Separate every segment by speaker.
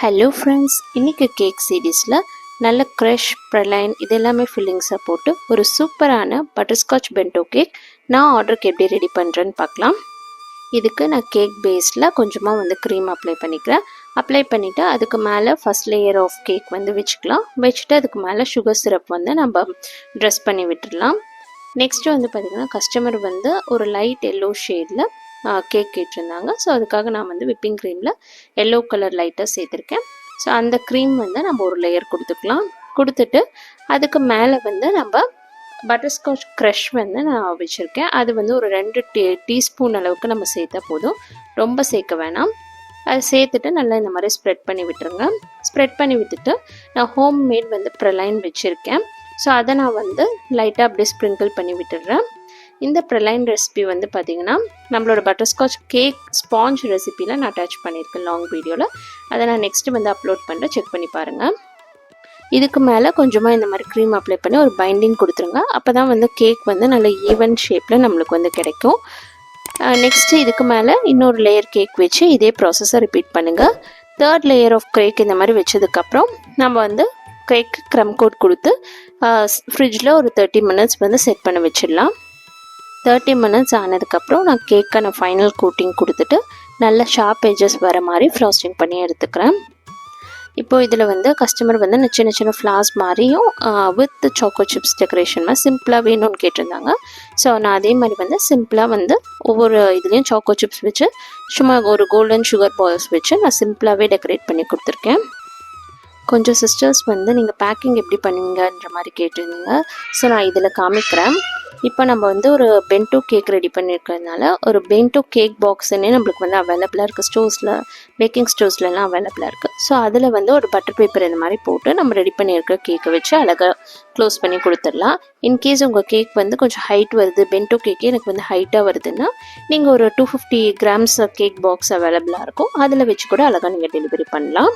Speaker 1: Hello friends, இன்றைக்கி cake சீரீஸில் நல்ல க்ரஷ் ப்ரலைன் இது எல்லாமே ஃபில்லிங்ஸாக போட்டு ஒரு சூப்பரான பட்டர்ஸ்காட்ச் பென்டோ கேக் நான் ஆர்டருக்கு எப்படி ரெடி பண்ணுறேன்னு பார்க்கலாம். இதுக்கு நான் கேக் பேஸில் கொஞ்சமாக க்ரீம் அப்ளை பண்ணிக்கிறேன். அப்ளை பண்ணிவிட்டு அதுக்கு மேலே ஃபஸ்ட் லேயர் ஆஃப் கேக் வச்சுக்கலாம். வச்சுட்டு அதுக்கு மேலே சுகர் சிரப் நம்ம ட்ரெஸ் பண்ணி விட்டுடலாம். நெக்ஸ்ட்டு பார்த்திங்கன்னா கஸ்டமர் ஒரு லைட் எல்லோ ஷேடில் கேக் கேட்டிருந்தாங்க. ஸோ அதுக்காக நான் விப்பிங் க்ரீமில் எல்லோ கலர் லைட்டாக சேர்த்துருக்கேன். ஸோ அந்த க்ரீம் நம்ம ஒரு லேயர் கொடுத்துக்கலாம். கொடுத்துட்டு அதுக்கு மேலே நம்ம பட்டர்ஸ்காட்ச் க்ரஷ் நான் வச்சுருக்கேன். அது ஒரு 2 டீஸ்பூன் அளவுக்கு நம்ம சேர்த்தா போதும், ரொம்ப சேர்க்க வேணாம். அதை சேர்த்துட்டு நல்லா இந்த மாதிரி ஸ்ப்ரெட் பண்ணி விட்டுருங்க. ஸ்ப்ரெட் பண்ணி விட்டுட்டு நான் ஹோம் மேட் ப்ரலைன் வச்சுருக்கேன். ஸோ அதை நான் லைட்டாக அப்படியே ஸ்ப்ரிங்கிள் பண்ணி விட்டுடுறேன். இந்த ப்ரலைன் ரெசிபி பார்த்திங்கன்னா நம்மளோட பட்டர்ஸ்காட்ச் கேக் ஸ்பாஞ்ச் ரெசிபியில் நான் அட்டாச் பண்ணியிருக்கேன் லாங் வீடியோவில். அதை நான் நெக்ஸ்ட்டு அப்லோட் பண்ணுறேன், செக் பண்ணி பாருங்கள். இதுக்கு மேலே கொஞ்சமாக இந்த மாதிரி க்ரீம் அப்ளை பண்ணி ஒரு பைண்டிங் கொடுத்துருங்க. அப்போ தான் கேக் நல்ல ஈவன் ஷேப்பில் நம்மளுக்கு கிடைக்கும். நெக்ஸ்ட்டு இதுக்கு மேலே இன்னொரு லேயர் கேக் வச்சு இதே ப்ராசஸை ரிப்பீட் பண்ணுங்கள். 3rd லேயர் ஆஃப் கேக் இந்த மாதிரி வச்சதுக்கப்புறம் நம்ம கேக் க்ரம் கோட் கொடுத்து ஃப்ரிட்ஜில் ஒரு 30 மினிட்ஸ் செட் பண்ண வச்சிடலாம். 30 மினிட்ஸ் ஆனதுக்கப்புறம் நான் கேக்கான ஃபைனல் கோட்டிங் கொடுத்துட்டு நல்ல ஷார்ப் எட்ஜஸ் வர மாதிரி ஃப்ராஸ்டிங் பண்ணி எடுத்துக்கிறேன். இப்போது இதில் கஸ்டமர் சின்ன சின்ன ஃப்ளார்ஸ் மாதிரியும் வித் சாக்கோ சிப்ஸ் டெக்கரேஷன் மாதிரி சிம்பிளாக வேணும்னு கேட்டிருந்தாங்க. ஸோ நான் அதே மாதிரி சிம்பிளாக ஒவ்வொரு இதுலேயும் சாக்கோ சிப்ஸ் வச்சு சும்மா ஒரு கோல்டன் சுகர் பால்ஸ் வச்சு நான் சிம்பிளாகவே டெக்கரேட் பண்ணி கொடுத்துருக்கேன். கொஞ்சம் சிஸ்டர்ஸ் நீங்கள் பேக்கிங் எப்படி பண்ணுவீங்கன்ற மாதிரி கேட்டிருந்தீங்க. ஸோ நான் இதில் காமிக்கிறேன். இப்போ நம்ம ஒரு பென்டோ கேக் ரெடி பண்ணியிருக்கிறதுனால ஒரு பென்டோ கேக் பாக்ஸுன்னே நம்மளுக்கு அவைலபிளாக இருக்குது. ஸ்டோர்ஸில், பேக்கிங் ஸ்டோர்ஸ்லாம் அவைலபிளாக இருக்குது. ஸோ அதில் ஒரு பட்டர் பேப்பர் இந்த மாதிரி போட்டு நம்ம ரெடி பண்ணியிருக்கிற கேக்கை வச்சு அழகாக க்ளோஸ் பண்ணி கொடுத்துடலாம். இன்கேஸ் உங்கள் கேக் கொஞ்சம் ஹைட் வருது, பென்டோ கேக்கே எனக்கு ஹைட்டாக வருதுன்னா நீங்கள் ஒரு 250 கிராம்ஸ் கேக் பாக்ஸ் அவைலபிளாக இருக்கும், அதில் வச்சு கூட அழகாக நீங்கள் டெலிவரி பண்ணலாம்.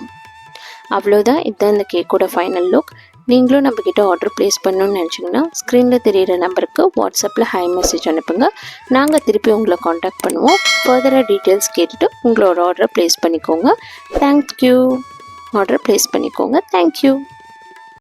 Speaker 1: அவ்வளோதான், இதுதான் இந்த கேக்கோட ஃபைனல் லுக். நீங்களும் நம்மக்கிட்ட ஆர்டர் ப்ளேஸ் பண்ணணுன்னு நினச்சிங்கன்னா ஸ்க்ரீனில் தெரிகிற நம்பருக்கு வாட்ஸ்அப்பில் ஹை மெசேஜ் அனுப்புங்க. நாங்கள் திருப்பி உங்களை காண்டாக்ட் பண்ணுவோம். ஃபர்தராக டீட்டெயில்ஸ் கேட்டுட்டு உங்களோட ஆர்டரை ப்ளேஸ் பண்ணிக்கோங்க. தேங்க்யூ. ஆர்டர் ப்ளேஸ் பண்ணிக்கோங்க. தேங்க்யூ.